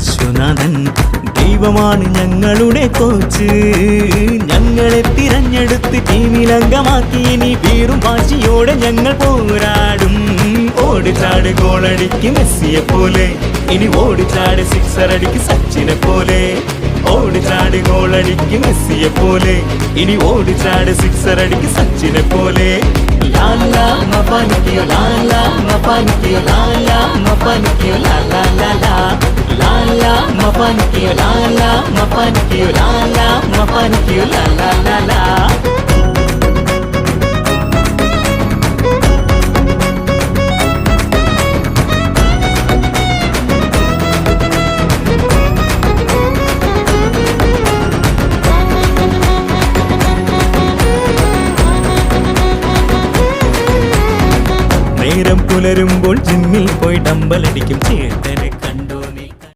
വിശ്വനാഥൻ ദൈവമാണ് ഞങ്ങളുടെ കോച്ച്. ഞങ്ങളെ തിരഞ്ഞെടുത്ത് ടീമിലംഗമാക്കി ഇനി വീറും വാശിയോടെ ഞങ്ങൾ പോരാടും. ഓടിച്ചാട് ഗോളടിക്ക് മെസ്സിയെ പോലെ, ഇനി ഓടിച്ചാട് സിക്സർ അടിക്ക് സച്ചിനെ പോലെ. ഓടിച്ചാട് ഗോളടിക്ക് മെസ്സിയെ പോലെ, ഇനി ഓടിച്ചാട് സിക്സർ അടിക്ക് സച്ചിനെ പോലെ. ലാലാ മപാനിക്കിയോ ലാലാ മപാനിക്കിയോ ലാലാ മപാനിക്കിയോ ലാലാ ലാലാ ലാലാ മപാനിക്കിയോ ലാലാ മപാനിക്കിയോ ലാലാ മപാനിക്കിയോ ലാലാ ലാലാ. നേരം പുലരുമ്പോൾ ജിമ്മിൽ പോയി ഡമ്പലടിക്കും ചേട്ടൻ.